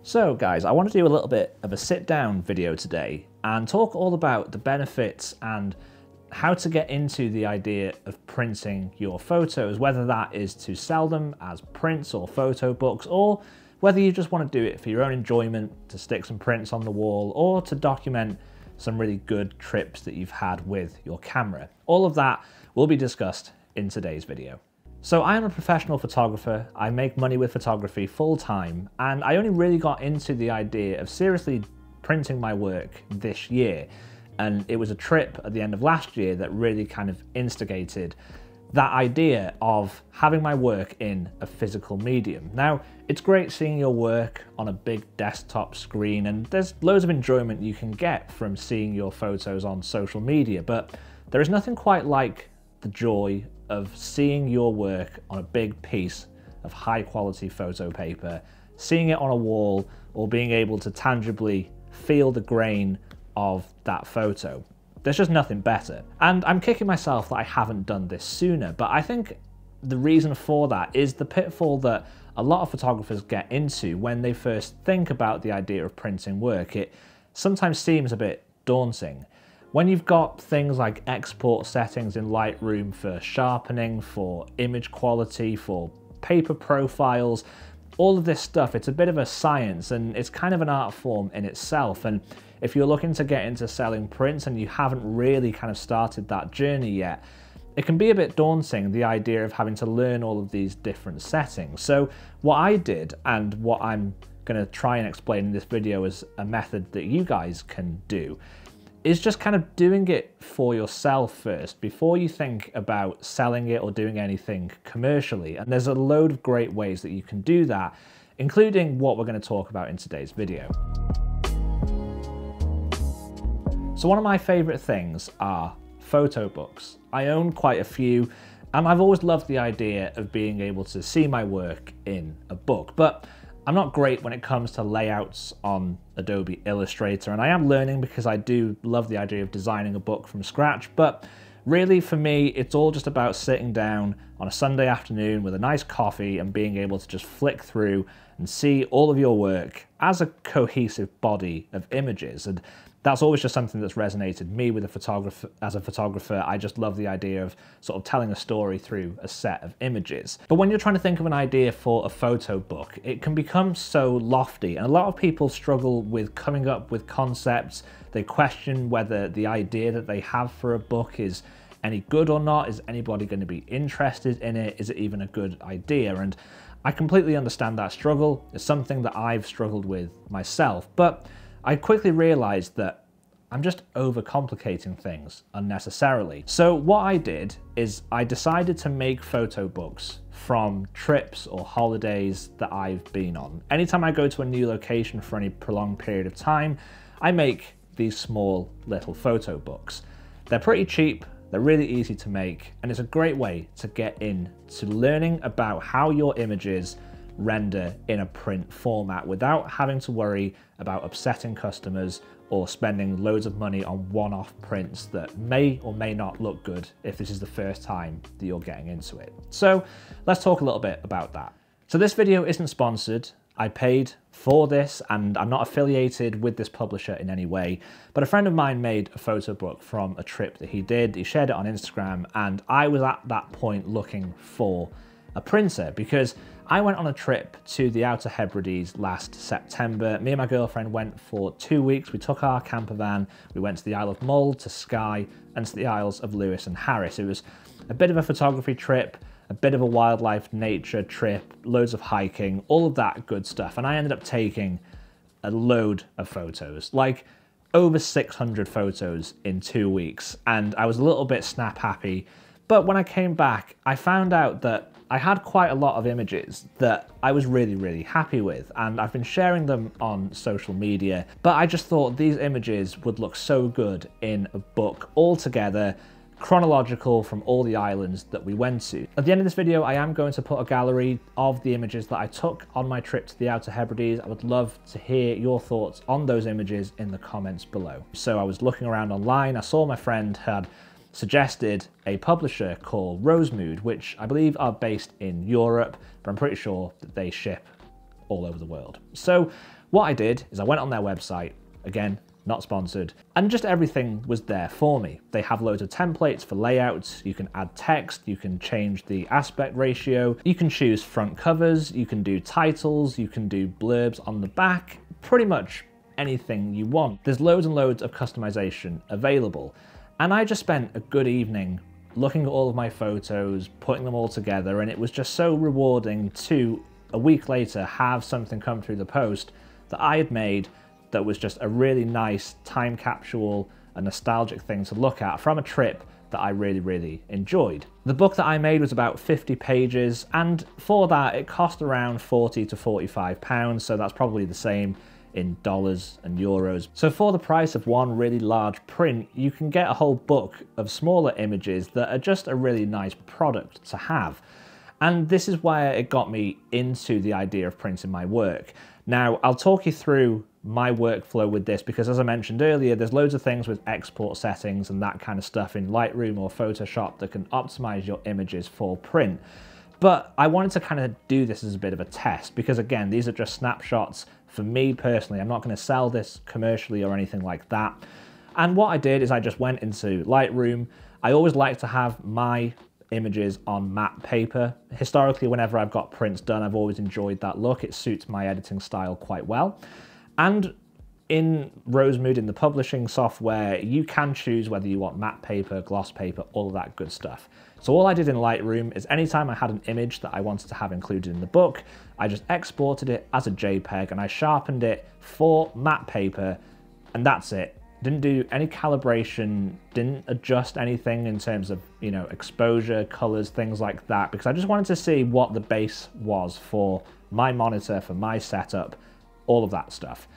So guys, I want to do a little bit of a sit down video today and talk all about the benefits and how to get into the idea of printing your photos, whether that is to sell them as prints or photo books, or whether you just want to do it for your own enjoyment, to stick some prints on the wall, or to document some really good trips that you've had with your camera. All of that will be discussed in today's video. So I am a professional photographer. I make money with photography full time, and I only really got into the idea of seriously printing my work this year. And it was a trip at the end of last year that really kind of instigated that idea of having my work in a physical medium. Now, it's great seeing your work on a big desktop screen, and there's loads of enjoyment you can get from seeing your photos on social media, but there is nothing quite like the joy of seeing your work on a big piece of high quality photo paper, seeing it on a wall, or being able to tangibly feel the grain of that photo. There's just nothing better. And I'm kicking myself that I haven't done this sooner, but I think the reason for that is the pitfall that a lot of photographers get into when they first think about the idea of printing work. It sometimes seems a bit daunting. When you've got things like export settings in Lightroom for sharpening, for image quality, for paper profiles, all of this stuff, it's a bit of a science and it's kind of an art form in itself. And if you're looking to get into selling prints and you haven't really kind of started that journey yet, it can be a bit daunting, the idea of having to learn all of these different settings. So what I did, and what I'm going to try and explain in this video as a method that you guys can do, is just kind of doing it for yourself first before you think about selling it or doing anything commercially. And there's a load of great ways that you can do that, including what we're going to talk about in today's video. So one of my favorite things are photo books. I own quite a few, and I've always loved the idea of being able to see my work in a book, but I'm not great when it comes to layouts on Adobe Illustrator, and I am learning because I do love the idea of designing a book from scratch, but really for me, it's all just about sitting down on a Sunday afternoon with a nice coffee and being able to just flick through and see all of your work as a cohesive body of images. And that's always just something that's resonated me with as a photographer. I just love the idea of sort of telling a story through a set of images. But when you're trying to think of an idea for a photo book, it can become so lofty, and a lot of people struggle with coming up with concepts. They question whether the idea that they have for a book is any good or not. Is anybody going to be interested in it? Is it even a good idea? And I completely understand that struggle. It's something that I've struggled with myself, but I quickly realized that I'm just overcomplicating things unnecessarily. So what I did is I decided to make photo books from trips or holidays that I've been on. Anytime I go to a new location for any prolonged period of time, I make these small little photo books. They're pretty cheap, they're really easy to make, and it's a great way to get into learning about how your images render in a print format without having to worry about upsetting customers or spending loads of money on one-off prints that may or may not look good if this is the first time that you're getting into it. So let's talk a little bit about that. So this video isn't sponsored. I paid for this and I'm not affiliated with this publisher in any way, but a friend of mine made a photo book from a trip that he did. He shared it on Instagram, and I was at that point looking for a printer because I went on a trip to the Outer Hebrides last September. Me and my girlfriend went for 2 weeks. We took our camper van, we went to the Isle of Mull, to Skye, and to the Isles of Lewis and Harris. It was a bit of a photography trip, a bit of a wildlife nature trip, loads of hiking, all of that good stuff. And I ended up taking a load of photos, like over 600 photos in 2 weeks. And I was a little bit snap happy. But when I came back, I found out that I had quite a lot of images that I was really, really happy with, and I've been sharing them on social media, but I just thought these images would look so good in a book all together, chronological from all the islands that we went to. At the end of this video, I am going to put a gallery of the images that I took on my trip to the Outer Hebrides. I would love to hear your thoughts on those images in the comments below. So I was looking around online, I saw my friend had suggested a publisher called Rosemood, which I believe are based in Europe, but I'm pretty sure that they ship all over the world. So What I did is I went on their website, again, not sponsored, and just everything was there for me. They have loads of templates for layouts, you can add text, you can change the aspect ratio, you can choose front covers, you can do titles, you can do blurbs on the back, pretty much anything you want. There's loads and loads of customization available. And I just spent a good evening looking at all of my photos, putting them all together, and it was just so rewarding to, a week later, have something come through the post that I had made that was just a really nice time capsule, a nostalgic thing to look at from a trip that I really, really enjoyed. The book that I made was about 50 pages, and for that it cost around 40 to 45 pounds, so that's probably the same in dollars and euros. So for the price of one really large print, you can get a whole book of smaller images that are just a really nice product to have. And this is where it got me into the idea of printing my work. Now, I'll talk you through my workflow with this because, as I mentioned earlier, there's loads of things with export settings and that kind of stuff in Lightroom or Photoshop that can optimize your images for print. But I wanted to kind of do this as a bit of a test because, again, these are just snapshots for me personally. I'm not going to sell this commercially or anything like that. And what I did is I just went into Lightroom. I always like to have my images on matte paper. Historically, whenever I've got prints done, I've always enjoyed that look. It suits my editing style quite well. And in Rosemood, in the publishing software, you can choose whether you want matte paper, gloss paper, all of that good stuff. So all I did in Lightroom is anytime I had an image that I wanted to have included in the book, I just exported it as a JPEG and I sharpened it for matte paper, and that's it. Didn't do any calibration, didn't adjust anything in terms of, you know, exposure, colors, things like that, because I just wanted to see what the base was for my monitor, for my setup, all of that stuff.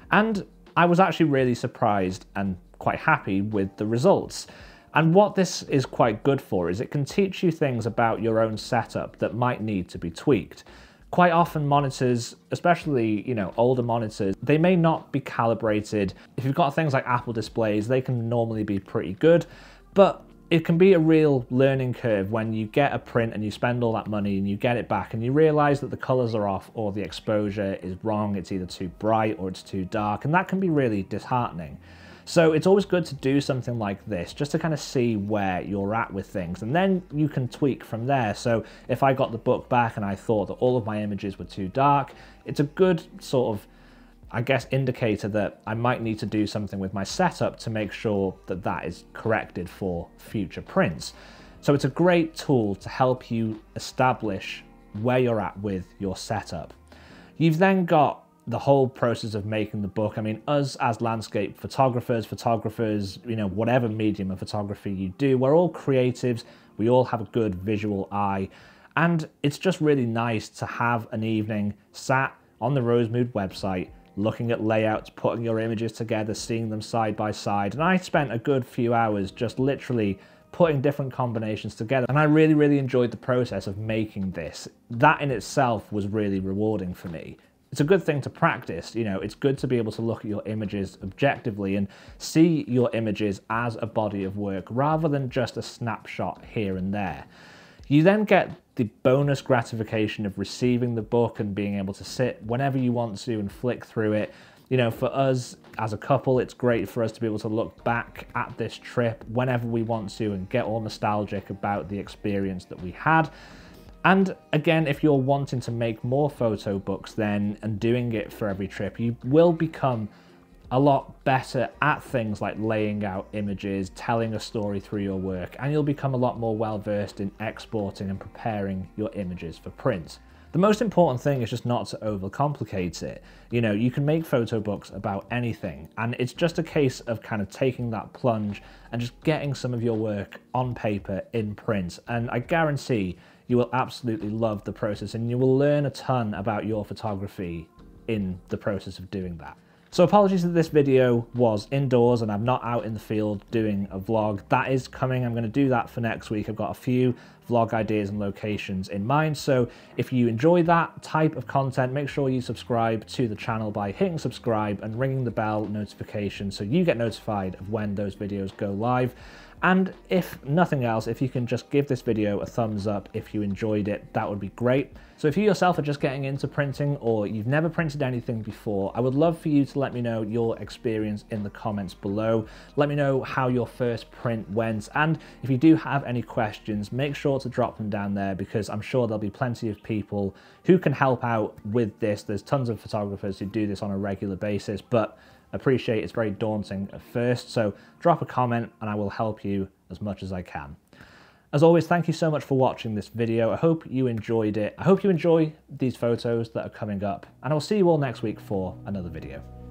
And I was actually really surprised and quite happy with the results. And what this is quite good for is it can teach you things about your own setup that might need to be tweaked. Quite often monitors, especially, you know, older monitors, they may not be calibrated. If you've got things like Apple displays, they can normally be pretty good, but it can be a real learning curve when you get a print and you spend all that money and you get it back and you realize that the colors are off or the exposure is wrong, it's either too bright or it's too dark, and that can be really disheartening. So it's always good to do something like this just to kind of see where you're at with things, and then you can tweak from there. So if I got the book back and I thought that all of my images were too dark, it's a good sort of, I guess, indicator that I might need to do something with my setup to make sure that that is corrected for future prints. So it's a great tool to help you establish where you're at with your setup. You've then got the whole process of making the book. I mean, us as landscape photographers, you know, whatever medium of photography you do, we're all creatives. We all have a good visual eye. And it's just really nice to have an evening sat on the Rosemood website, looking at layouts, putting your images together, seeing them side by side. And I spent a good few hours just literally putting different combinations together. And I really, really enjoyed the process of making this. That in itself was really rewarding for me. It's a good thing to practice, you know, it's good to be able to look at your images objectively and see your images as a body of work rather than just a snapshot here and there. You then get the bonus gratification of receiving the book and being able to sit whenever you want to and flick through it. You know, for us as a couple, it's great for us to be able to look back at this trip whenever we want to and get all nostalgic about the experience that we had. And again, if you're wanting to make more photo books then and doing it for every trip, you will become a lot better at things like laying out images, telling a story through your work, and you'll become a lot more well-versed in exporting and preparing your images for print. The most important thing is just not to overcomplicate it. You know, you can make photo books about anything, and it's just a case of kind of taking that plunge and just getting some of your work on paper in print. And I guarantee you will absolutely love the process and you will learn a ton about your photography in the process of doing that. So apologies that this video was indoors and I'm not out in the field doing a vlog. That is coming. I'm going to do that for next week. I've got a few vlog ideas and locations in mind. So if you enjoy that type of content, make sure you subscribe to the channel by hitting subscribe and ringing the bell notification so you get notified of when those videos go live. And if nothing else, if you can just give this video a thumbs up if you enjoyed it, that would be great. So if you yourself are just getting into printing or you've never printed anything before, I would love for you to let me know your experience in the comments below. Let me know how your first print went, and if you do have any questions, make sure to drop them down there, because I'm sure there'll be plenty of people who can help out with this. There's tons of photographers who do this on a regular basis, but appreciate it's very daunting at first, so drop a comment and I will help you as much as I can. As always, thank you so much for watching this video. I hope you enjoyed it. I hope you enjoy these photos that are coming up, and I'll see you all next week for another video.